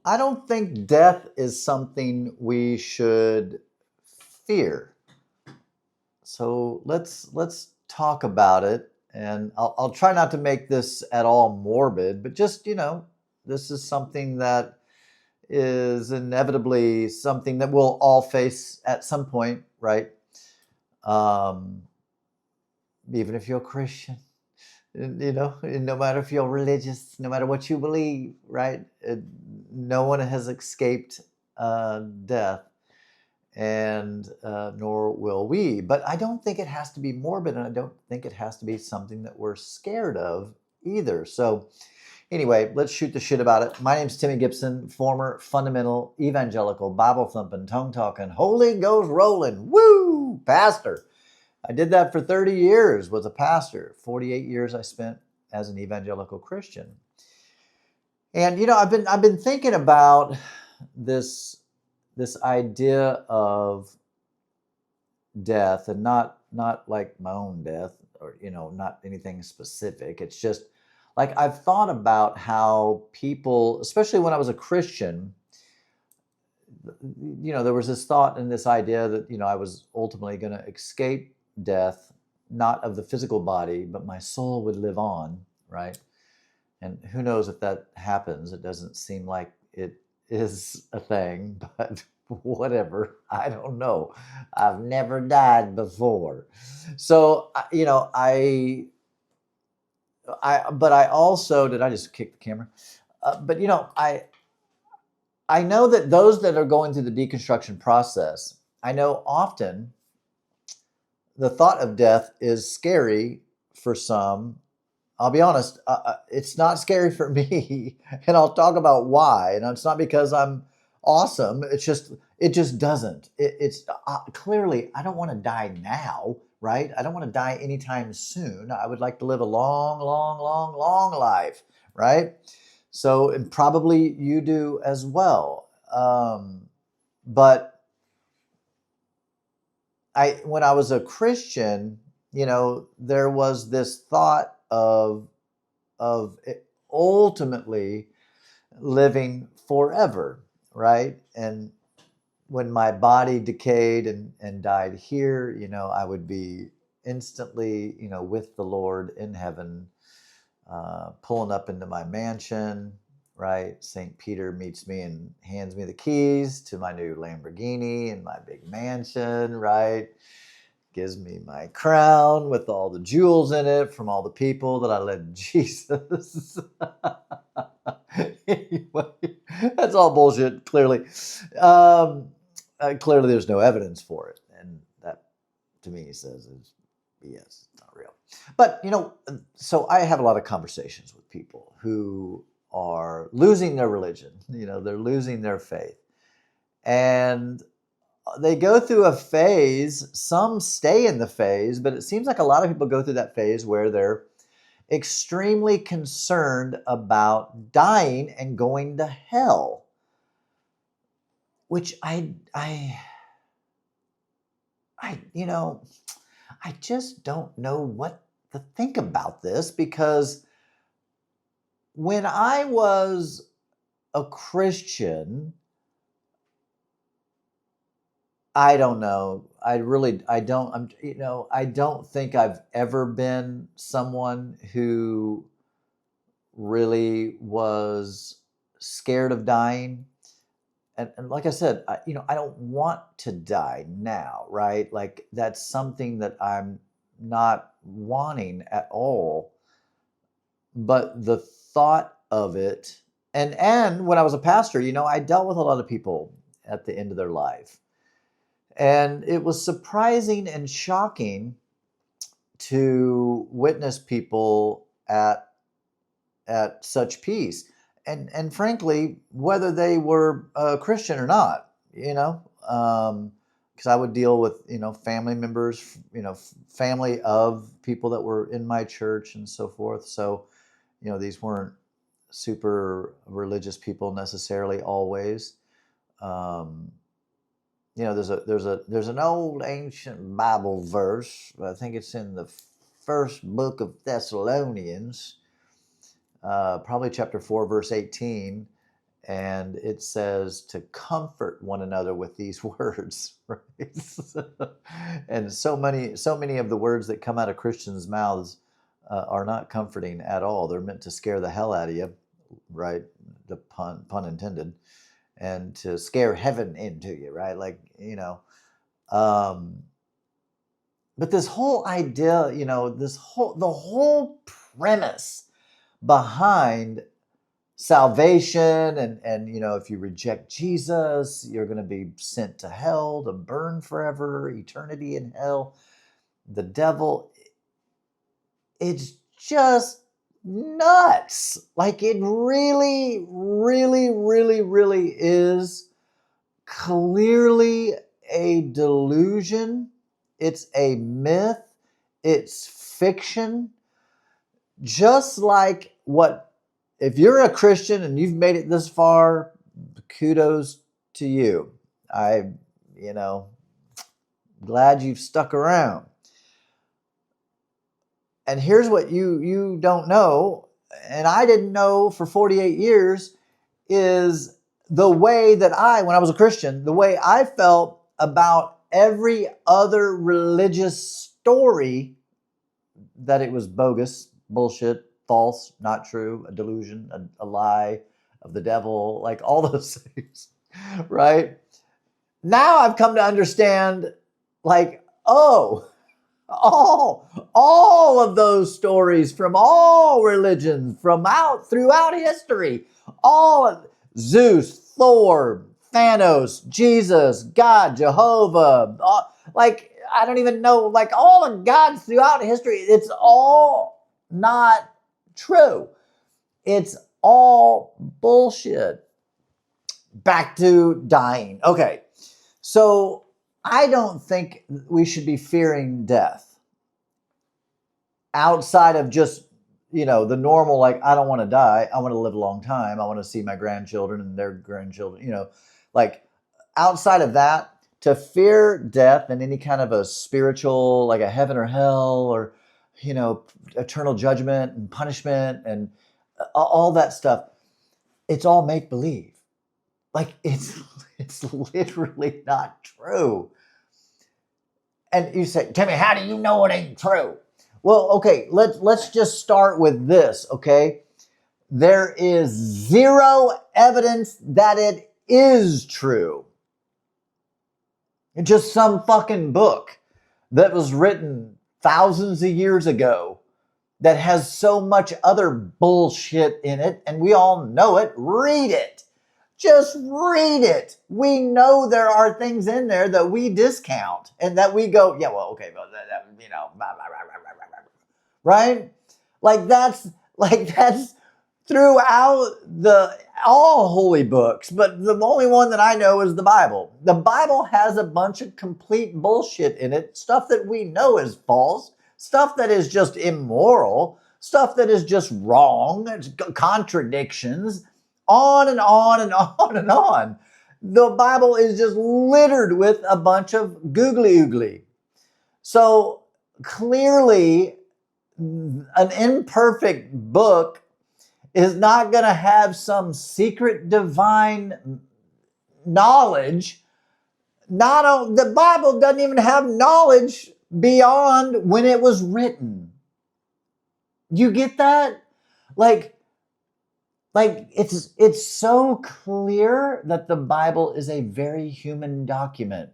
I don't think death is something we should fear. So let's talk about it, and I'll try not to make this at all morbid, but just this is something that is inevitably something that we'll all face at some point, right? Um, Even if you're a Christian, no matter if you're religious, no matter what you believe, right? No one has escaped death, and nor will we. But I don't think it has to be morbid, and I don't think it has to be something that we're scared of either. So anyway, let's shoot the shit about it. My name's Timmy Gibson, former fundamental, evangelical, Bible thumping, tongue talking, Holy Ghost rolling, woo, pastor. I did that for 30 years, was a pastor. 48 years I spent as an evangelical Christian. And I've been thinking about this idea of death, and not like my own death, or not anything specific. It's just like I've thought about how people, especially when I was a Christian, there was this thought and this idea that I was ultimately going to escape death, not of the physical body, but my soul would live on, right? And who knows if that happens. It doesn't seem like it is a thing, but whatever. I don't know. I've never died before. So, but I also, did I just kick the camera? But I know that those that are going through the deconstruction process, I know often the thought of death is scary for some. I'll be honest, it's not scary for me, and I'll talk about why. And it's not because I'm awesome. It just doesn't. It's clearly, I don't want to die now, right? I don't want to die anytime soon. I would like to live a long, long, long, long life, right? So, and probably you do as well. But when I was a Christian, there was this thought of ultimately living forever, right? And when my body decayed and died here, I would be instantly, with the Lord in heaven, pulling up into my mansion, right? St. Peter meets me and hands me the keys to my new Lamborghini and my big mansion, right? Gives me my crown with all the jewels in it from all the people that I led to Jesus. Anyway, that's all bullshit, clearly. Clearly, there's no evidence for it. And that, to me, says it's BS. It's not real. But, so I have a lot of conversations with people who are losing their religion. They're losing their faith. And they go through a phase. Some stay in the phase, but it seems like a lot of people go through that phase where they're extremely concerned about dying and going to hell, which I just don't know what to think about this, because when I was a Christian, I don't know. I don't think I've ever been someone who really was scared of dying. And like I said, I don't want to die now, right? Like that's something that I'm not wanting at all. But the thought of it, and when I was a pastor, I dealt with a lot of people at the end of their life. And it was surprising and shocking to witness people at such peace. And frankly, whether they were Christian or not, because I would deal with, family members, family of people that were in my church and so forth. So, these weren't super religious people necessarily always. There's an old ancient Bible verse. I think it's in the first book of Thessalonians, probably chapter 4, verse 18. And it says to comfort one another with these words, right? And so many of the words that come out of Christians' mouths are not comforting at all. They're meant to scare the hell out of you, right? The pun intended, and to scare heaven into you, right? Like, but this whole idea, the whole premise behind salvation and if you reject Jesus, you're going to be sent to hell to burn forever, eternity in hell. The devil, it's just nuts. Like, it really, really, really, really is clearly a delusion. It's a myth. It's fiction. Just like if you're a Christian and you've made it this far, kudos to you. Glad you've stuck around. And here's what you don't know, and I didn't know for 48 years, is the way that when I was a Christian, the way I felt about every other religious story, that it was bogus, bullshit, false, not true, a delusion, a lie of the devil, like all those things, right? Now I've come to understand, like, all of those stories from all religions, throughout history, all Zeus, Thor, Thanos, Jesus, God, Jehovah, I don't even know, like all the gods throughout history, it's all not true. It's all bullshit. Back to dying. Okay, so I don't think we should be fearing death outside of just, the normal, like, I don't want to die. I want to live a long time. I want to see my grandchildren and their grandchildren, like outside of that, to fear death and any kind of a spiritual, like a heaven or hell or, eternal judgment and punishment and all that stuff, it's all make-believe. Like, it's literally not true. And you say, Timmy, how do you know it ain't true? Well, okay, let's just start with this, okay? There is zero evidence that it is true. It's just some fucking book that was written thousands of years ago that has so much other bullshit in it, and we all know it. Read it. Just read it. We know there are things in there that we discount and that we go, yeah, well, okay, well, right? That's throughout all holy books, but the only one that I know is the Bible. The Bible has a bunch of complete bullshit in it, stuff that we know is false, stuff that is just immoral, stuff that is just wrong, contradictions, on and on and on and on. The Bible is just littered with a bunch of googly oogly. So clearly, an imperfect book is not going to have some secret divine knowledge. The Bible doesn't even have knowledge beyond when it was written. You get that? Like it's so clear that the Bible is a very human document.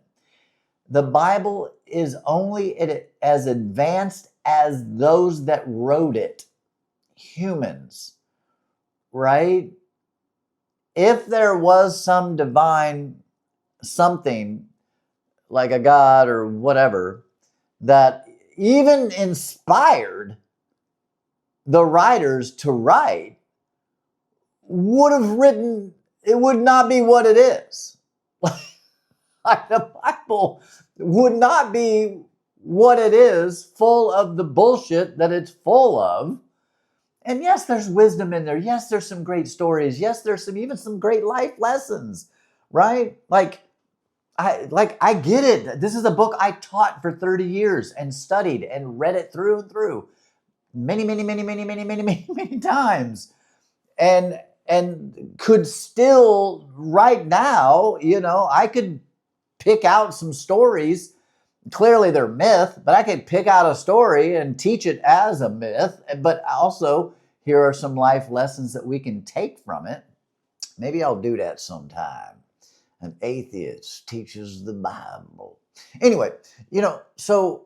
The Bible is only as advanced as those that wrote it, humans, right? If there was some divine something, like a God or whatever, that even inspired the writers to write, would have written, it would not be what it is. Like the Bible would not be what it is, full of the bullshit that it's full of. And yes, there's wisdom in there. Yes, there's some great stories. Yes, there's even some great life lessons, right? I get it. This is a book I taught for 30 years and studied and read it through and through many, many, many, many, many, many, many, many times. And and could still right now, I could pick out some stories. Clearly they're myth, but I could pick out a story and teach it as a myth. But also, here are some life lessons that we can take from it. Maybe I'll do that sometime. An atheist teaches the Bible. Anyway, so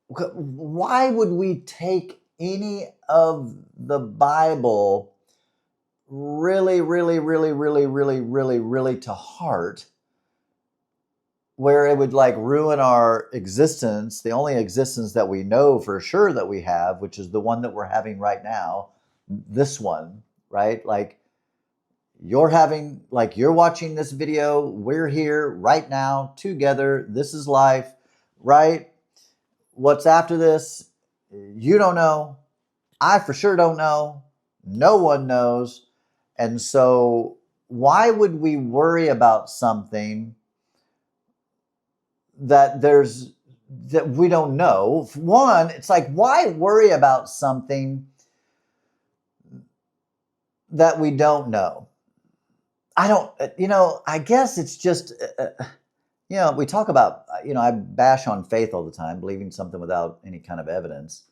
why would we take any of the Bible really, really, really, really, really, really, really to heart, where it would like ruin our existence, the only existence that we know for sure that we have, which is the one that we're having right now, this one, right? Like you're watching this video, we're here right now together, this is life, right? What's after this, you don't know, I for sure don't know, no one knows. And so why would we worry about something that we don't know? One, it's like, why worry about something that we don't know? I guess it's just, we talk about, I bash on faith all the time, believing something without any kind of evidence.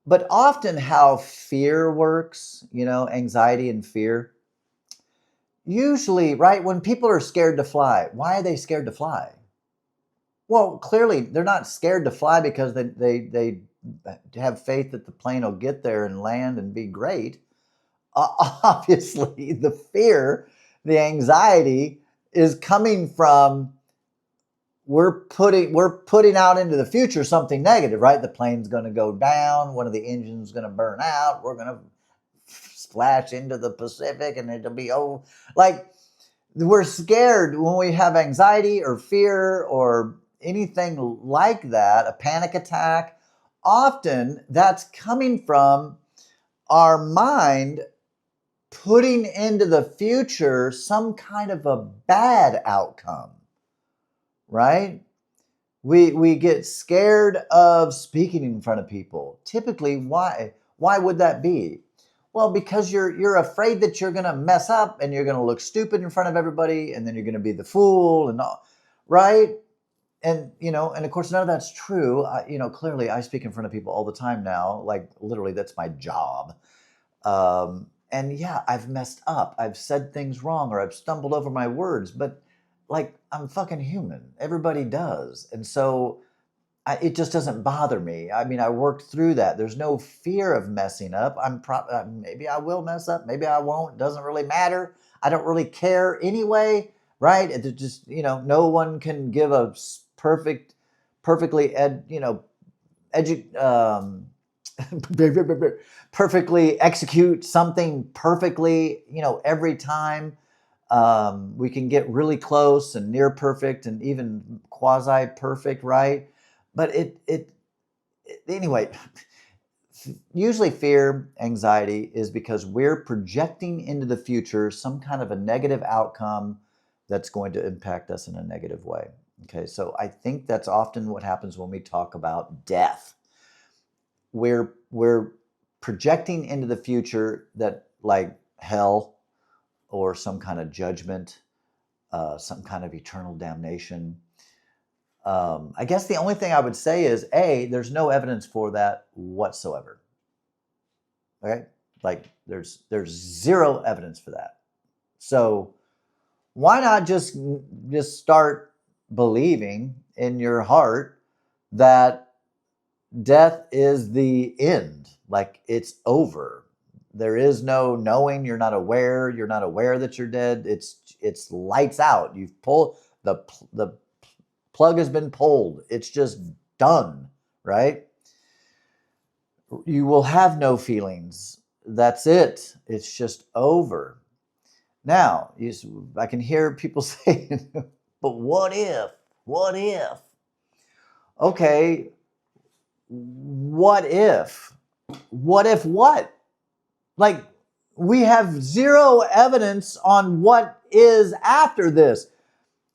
But often how fear works, anxiety and fear, usually, right, when people are scared to fly, why are they scared to fly? Well, clearly they're not scared to fly because they have faith that the plane will get there and land and be great. Obviously, the fear, the anxiety is coming from we're putting out into the future something negative, right? The plane's going to go down, one of the engines is going to burn out, we're going to splash into the Pacific, and it'll be like we're scared when we have anxiety or fear or anything like that, a panic attack. Often that's coming from our mind putting into the future some kind of a bad outcome, right? We get scared of speaking in front of people. Typically, why would that be? Well, because you're afraid that you're going to mess up and you're going to look stupid in front of everybody, and then you're going to be the fool and all, right? And and of course none of that's true. Clearly I speak in front of people all the time now, like literally that's my job. And yeah, I've messed up. I've said things wrong or I've stumbled over my words, but like I'm fucking human. Everybody does. And so it just doesn't bother me. I mean, I worked through that. There's no fear of messing up. Maybe I will mess up. Maybe I won't. It doesn't really matter. I don't really care anyway, right? It just, no one can give a perfectly perfectly execute something perfectly, every time. We can get really close and near perfect and even quasi perfect, right? But anyway, usually fear, anxiety is because we're projecting into the future some kind of a negative outcome that's going to impact us in a negative way. Okay, so I think that's often what happens when we talk about death. We're projecting into the future that like hell or some kind of judgment, some kind of eternal damnation. I guess the only thing I would say is, there's no evidence for that whatsoever. Okay, like there's zero evidence for that. So why not just start believing in your heart that death is the end, like it's over. There is no knowing. You're not aware that you're dead. It's lights out. You've pulled the plug has been pulled. It's just done, right? You will have no feelings. That's it. It's just over. Now, I can hear people saying, but what if? What if? Okay, what if? What if what? Like, we have zero evidence on what is after this.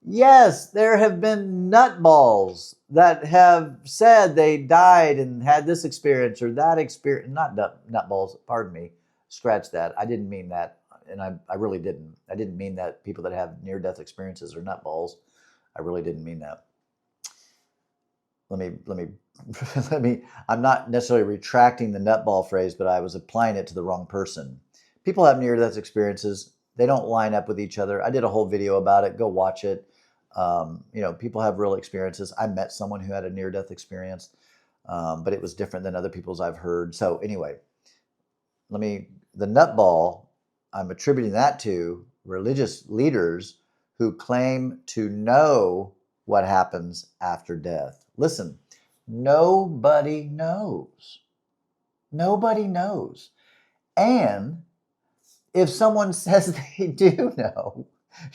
Yes, there have been nutballs that have said they died and had this experience or that experience. Not nutballs, pardon me. scratch that. I didn't mean that. And I really didn't. I didn't mean that people that have near-death experiences are nutballs. I really didn't mean that. Let me, I'm not necessarily retracting the nutball phrase, but I was applying it to the wrong person. People have near-death experiences. They don't line up with each other. I did a whole video about it. Go watch it. People have real experiences. I met someone who had a near-death experience, but it was different than other people's I've heard. So anyway, the nutball, I'm attributing that to religious leaders who claim to know what happens after death. Listen, nobody knows. Nobody knows. And if someone says they do know,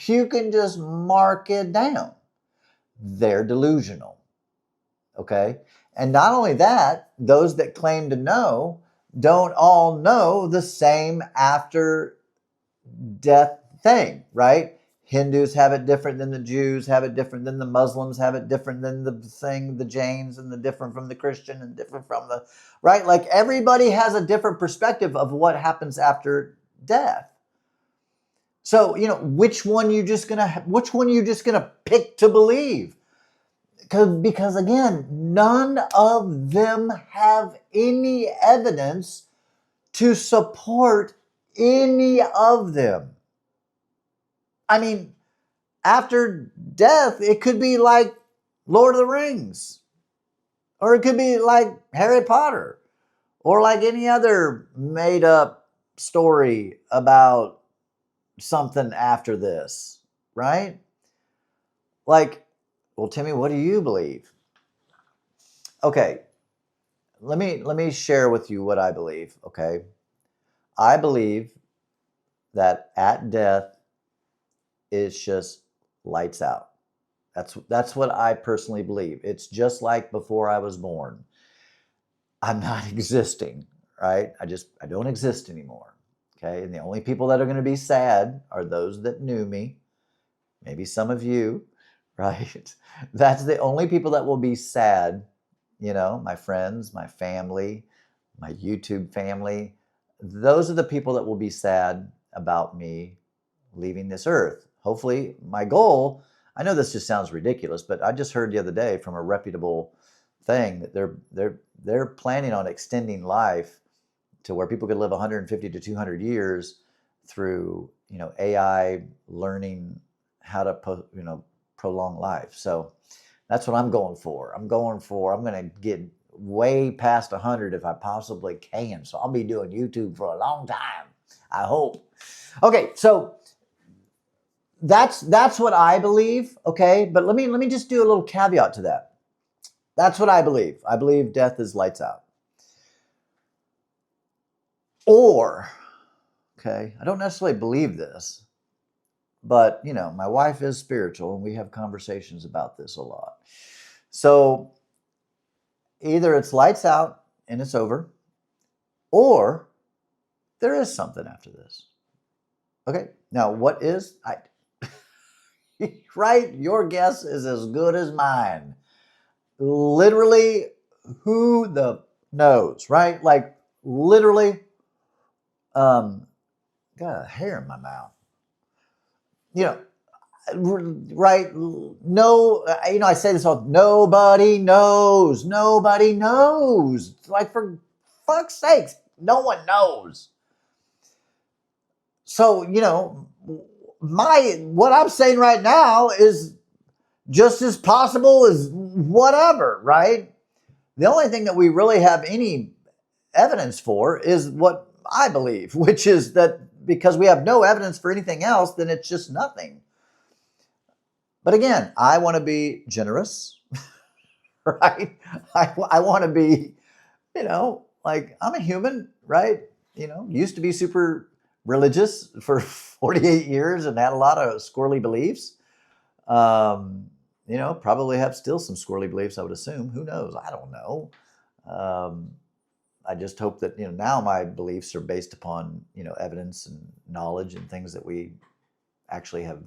you can just mark it down. They're delusional. Okay? And not only that, those that claim to know don't all know the same after death thing, right? Hindus have it different than the Jews, have it different than the Muslims, have it different than the Jains, and the different from the Christian, and different from the, right? Like everybody has a different perspective of what happens after death. So, which one you just gonna pick to believe? Because again, none of them have any evidence to support any of them. I mean, after death, it could be like Lord of the Rings, or it could be like Harry Potter, or like any other made up story about something after this, right? Like, well, Timmy, what do you believe? Okay, let me share with you what I believe, okay? I believe that at death, it's just lights out. That's what I personally believe. It's just like before I was born. I'm not existing, right? I don't exist anymore, okay? And the only people that are going to be sad are those that knew me, maybe some of you, right? That's the only people that will be sad, my friends, my family, my YouTube family. Those are the people that will be sad about me leaving this earth. Hopefully, my goal, I know this just sounds ridiculous, but I just heard the other day from a reputable thing that they're planning on extending life to where people could live 150 to 200 years through, AI learning how to prolong life. So that's what I'm going for. I'm going to get way past 100 if I possibly can. So I'll be doing YouTube for a long time, I hope. Okay, so that's what I believe, okay? But let me just do a little caveat to that. That's what I believe. I believe death is lights out. Or, okay, I don't necessarily believe this, but, my wife is spiritual and we have conversations about this a lot. So either it's lights out and it's over, or there is something after this. Okay, now what is, right? Your guess is as good as mine. Literally, who the knows, right? Like literally, got a hair in my mouth. Right? No, I say this all, nobody knows. Nobody knows. Like, for fuck's sakes, no one knows. So, what I'm saying right now is just as possible as whatever, right? The only thing that we really have any evidence for is what I believe, which is that because we have no evidence for anything else, then it's just nothing. But again, I want to be generous, right? I want to be, like I'm a human, right? Used to be super religious for 48 years and had a lot of squirrely beliefs. Probably have still some squirrely beliefs, I would assume. Who knows? I don't know. I just hope that, now my beliefs are based upon, evidence and knowledge and things that we actually have,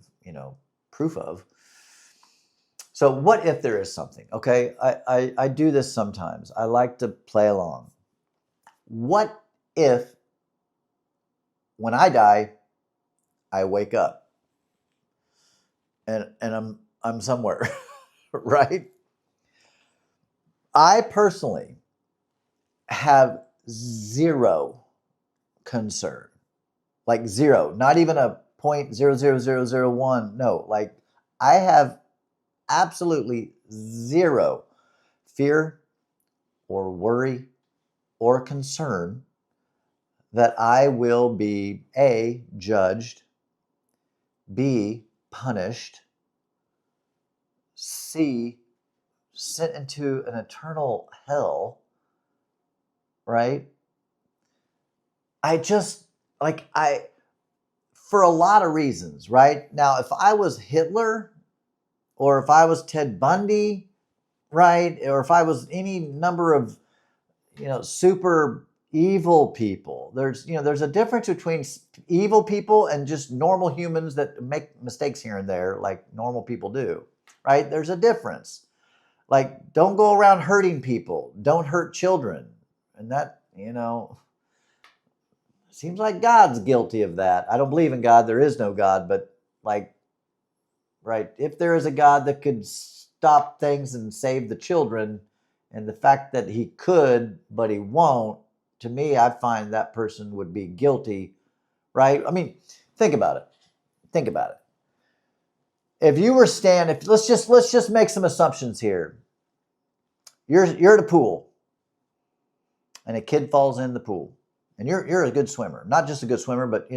proof of. So what if there is something? Okay, I do this sometimes. I like to play along. What if when I die, I wake up and I'm somewhere, right? I personally have zero concern, like zero, not even a 0.00001. No, like I have absolutely zero fear or worry or concern that I will be A, judged, B, punished, C, sent into an eternal hell, right? I just, for a lot of reasons, right? Now, if I was Hitler or if I was Ted Bundy, right? Or if I was any number of, super evil people, there's a difference between evil people and just normal humans that make mistakes here and there, like normal people do, right? There's a difference. Like, don't go around hurting people. Don't hurt children. And that, seems like God's guilty of that. I don't believe in God. There is no God. But, like, right, if there is a God that could stop things and save the children, and the fact that he could, but he won't, to me, I find that person would be guilty, right? I mean, think about it. Think about it. If you were let's just make some assumptions here. You're at a pool, and a kid falls in the pool, and you're a good swimmer. Not just a good swimmer, but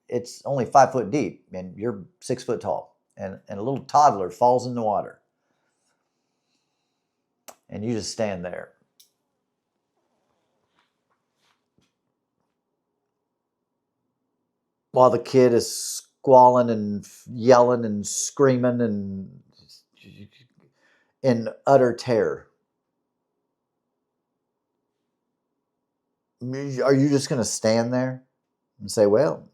it's only 5 foot deep, and you're 6 foot tall, and a little toddler falls in the water, and you just stand there. While the kid is squalling and yelling and screaming and in utter terror. Are you just going to stand there and say, well,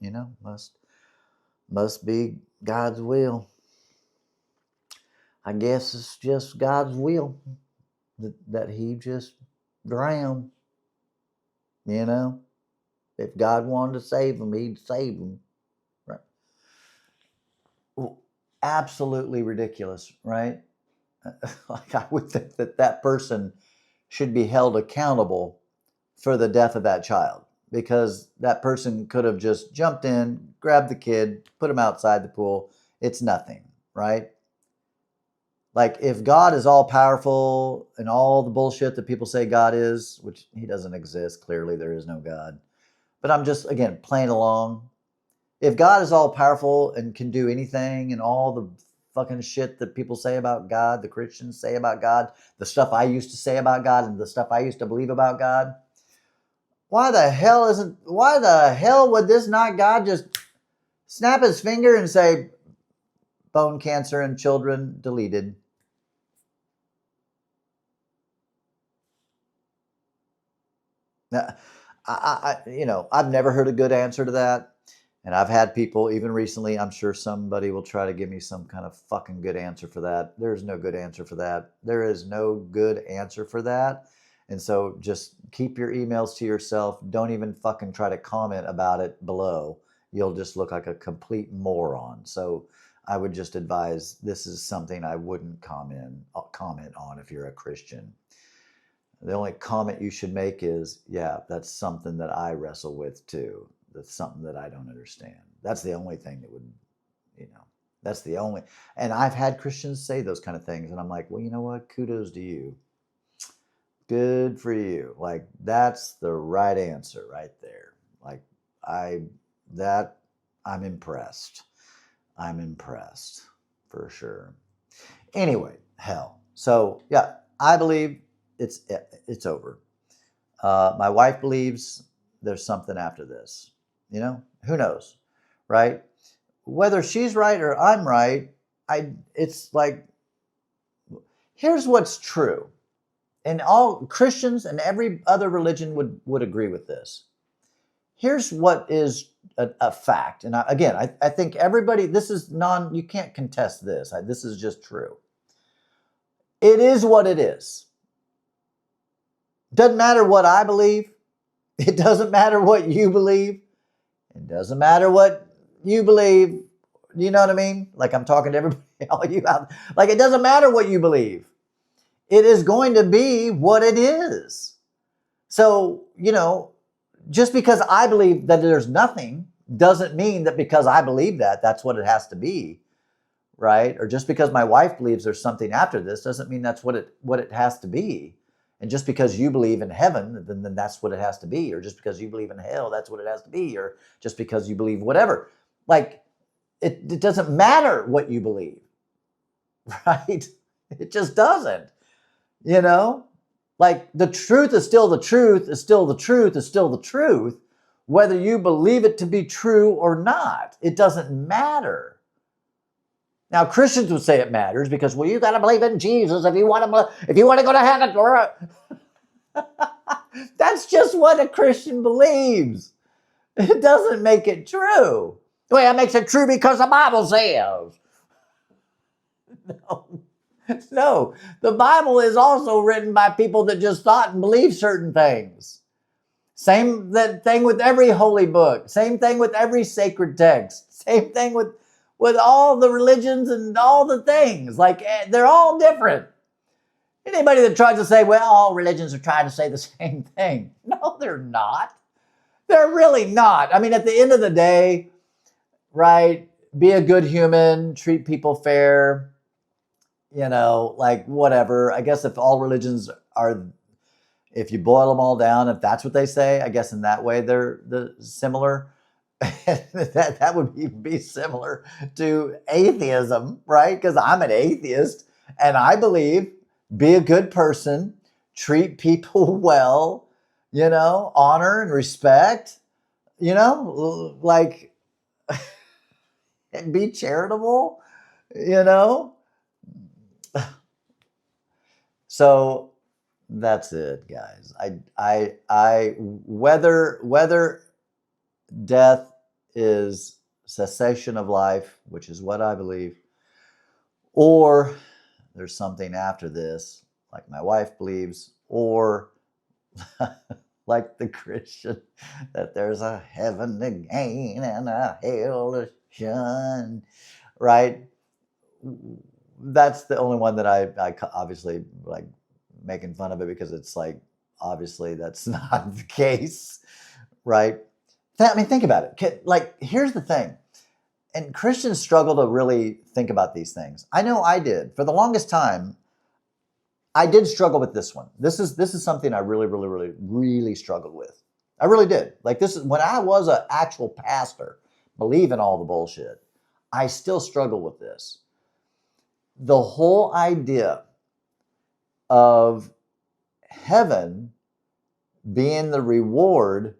must be God's will? I guess it's just God's will that he just drowned. If God wanted to save him, he'd save him. Right? Well, absolutely ridiculous, right? Like, I would think that person should be held accountable for the death of that child, because that person could have just jumped in, grabbed the kid, put him outside the pool. It's nothing, right? Like, if God is all powerful and all the bullshit that people say God is, which he doesn't exist, clearly there is no God. But I'm just, again, playing along. If God is all powerful and can do anything, and all the fucking shit that people say about God, the Christians say about God, the stuff I used to say about God, and the stuff I used to believe about God, why the hell would this not God just snap his finger and say, bone cancer in children deleted? Now, I've never heard a good answer to that. And I've had people, even recently, I'm sure somebody will try to give me some kind of fucking good answer for that. There's no good answer for that. There is no good answer for that. And so just keep your emails to yourself. Don't even fucking try to comment about it below. You'll just look like a complete moron. So I would just advise, this is something I wouldn't comment on if you're a Christian. The only comment you should make is, yeah, that's something that I wrestle with too. That's something that I don't understand. That's the only thing that would, that's the only. And I've had Christians say those kind of things, and I'm like, well, you know what? Kudos to you. Good for you. Like, that's the right answer right there. Like, I'm impressed. I'm impressed for sure. Anyway, hell. So yeah, I believe it's over. My wife believes there's something after this. Who knows, right? Whether she's right or I'm right, it's like, here's what's true. And all Christians and every other religion would agree with this. Here's what is a fact. And I think everybody, you can't contest this. This is just true. It is what it is. Doesn't matter what I believe. It doesn't matter what you believe. It doesn't matter what you believe. You know what I mean? Like I'm talking to everybody, all you out. Like it doesn't matter what you believe. It is going to be what it is. So, just because I believe that there's nothing doesn't mean that because I believe that, that's what it has to be, right? Or just because my wife believes there's something after this doesn't mean that's what it has to be. And just because you believe in heaven, then that's what it has to be. Or just because you believe in hell, that's what it has to be. Or just because you believe whatever. Like, it doesn't matter what you believe, right? It just doesn't, Like the truth is still the truth, is still the truth, is still the truth, whether you believe it to be true or not. It doesn't matter. Now, Christians would say it matters because, well, you got to believe in Jesus if you want to go to heaven. That's just what a Christian believes. It doesn't make it true. Well, it makes it true because the Bible says. No, the Bible is also written by people that just thought and believed certain things. Same thing with every holy book. Same thing with every sacred text. Same thing with all the religions and all the things. Like, they're all different. Anybody that tries to say, well, all religions are trying to say the same thing. No, they're not. They're really not. I mean, at the end of the day, right, be a good human, treat people fair, like whatever. I guess if all religions are, if you boil them all down, if that's what they say, I guess in that way they're similar. that would be similar to atheism, right? Because I'm an atheist and I believe be a good person, treat people well, honor and respect, like and be charitable, So that's it, guys. I whether death is cessation of life, which is what I believe, or there's something after this, like my wife believes, or like the Christian, that there's a heaven to gain and a hell to shun, right? That's the only one that I obviously like making fun of it because it's like, obviously that's not the case, right? I mean, think about it. Like, here's the thing. And Christians struggle to really think about these things. I know I did. For the longest time, I did struggle with this one. This is something I really, really, really, really struggled with. I really did. Like, this is when I was an actual pastor, believing all the bullshit. I still struggle with this. The whole idea of heaven being the reward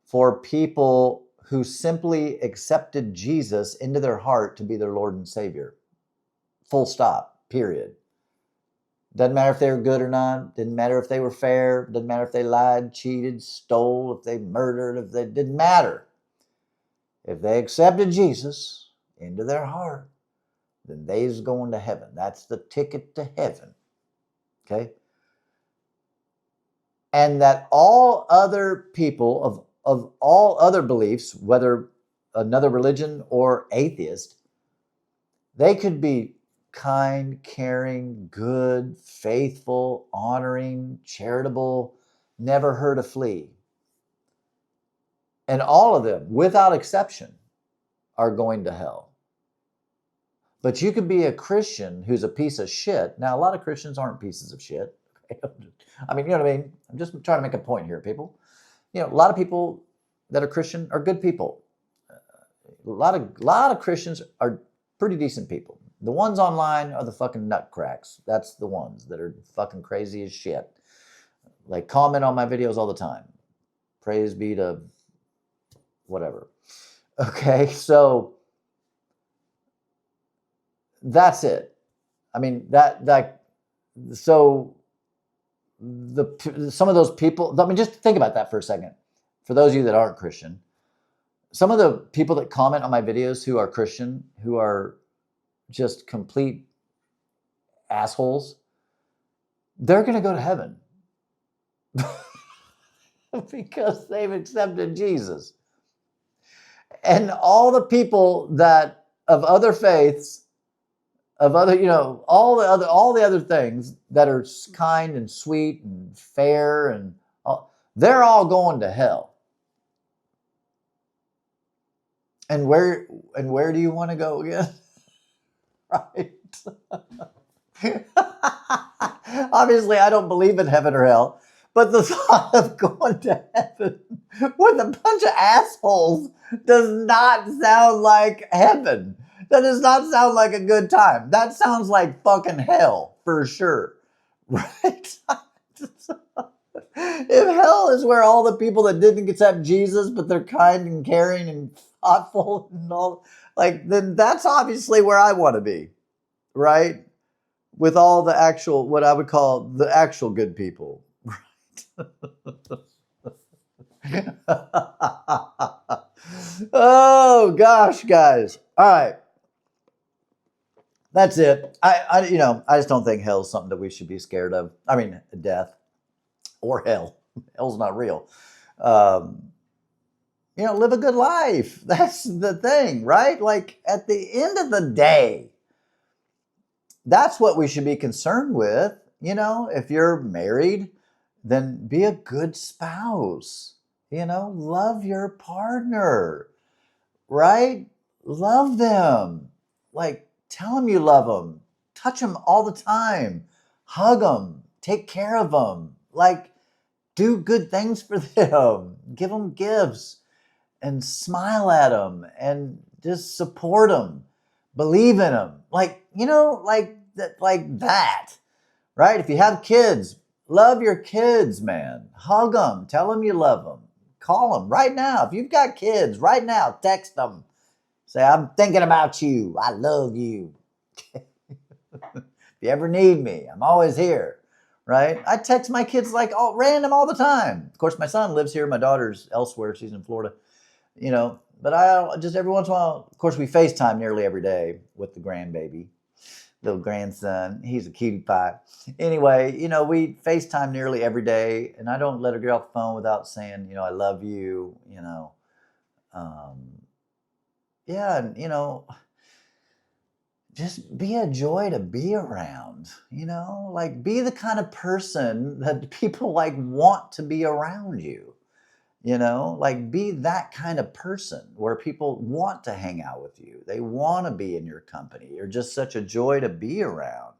for people who simply accepted Jesus into their heart to be their Lord and Savior. Full stop, period. Doesn't matter if they were good or not. Didn't matter if they were fair. Doesn't matter if they lied, cheated, stole, if they murdered, if they didn't matter. If they accepted Jesus into their heart, then they's going to heaven. That's the ticket to heaven. Okay? And that all other people of all other beliefs, whether another religion or atheist, they could be kind, caring, good, faithful, honoring, charitable, never hurt a flea. And all of them, without exception, are going to hell. But you could be a Christian who's a piece of shit. Now, a lot of Christians aren't pieces of shit. I mean, you know what I mean? I'm just trying to make a point here, people. A lot of people that are Christian are good people. A lot of Christians are pretty decent people. The ones online are the fucking nutcracks. That's the ones that are fucking crazy as shit. Like, comment on my videos all the time. Praise be to whatever. Okay, so that's it. I mean, so some of those people, I mean, just think about that for a second. For those of you that aren't Christian, some of the people that comment on my videos who are Christian, who are just complete assholes, they're going to go to heaven because they've accepted Jesus. And all the people that of other faiths, of other, all the other things that are kind and sweet and fair and all, they're all going to hell. And where do you want to go again? Right? Obviously, I don't believe in heaven or hell, but the thought of going to heaven with a bunch of assholes does not sound like heaven. That does not sound like a good time. That sounds like fucking hell for sure. Right? If hell is where all the people that didn't accept Jesus, but they're kind and caring and thoughtful and all, like, then that's obviously where I want to be, right? With all the actual, what I would call the actual good people. Right? Oh gosh, guys. All right. That's it. I just don't think hell's something that we should be scared of. I mean, death or hell. Hell's not real. Live a good life. That's the thing, right? Like at the end of the day, that's what we should be concerned with. If you're married, then be a good spouse. Love your partner, right? Love them. Like, tell them you love them. Touch them all the time. Hug them. Take care of them. Like, do good things for them. Give them gifts and smile at them and just support them. Believe in them. Like that, right? If you have kids, love your kids, man. Hug them. Tell them you love them. Call them right now. If you've got kids, right now, text them. Say, I'm thinking about you. I love you. If you ever need me, I'm always here, right? I text my kids like random all the time. Of course, my son lives here. My daughter's elsewhere. She's in Florida, But I just every once in a while, of course, we FaceTime nearly every day with the grandbaby, little grandson. He's a cutie pie. Anyway, we FaceTime nearly every day, and I don't let her get off the phone without saying, I love you, yeah, and just be a joy to be around, like be the kind of person that people like want to be around you, like be that kind of person where people want to hang out with you. They want to be in your company. You're just such a joy to be around.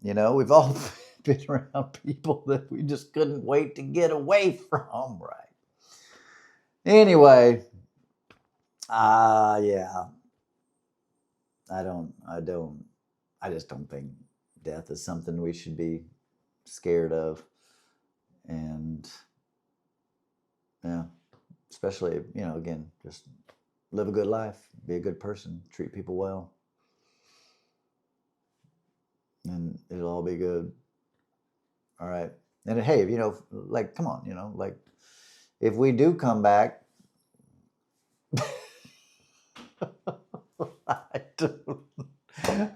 We've all been around people that we just couldn't wait to get away from, right? Anyway, yeah. I just don't think death is something we should be scared of. And yeah, especially, again, just live a good life, be a good person, treat people well, and it'll all be good. All right. And hey, like, come on, like if we do come back,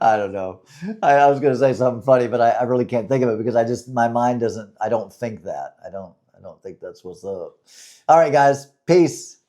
I don't know. I was going to say something funny, but I really can't think of it because my mind doesn't, I don't think that. I don't think that's what's up. All right, guys. Peace.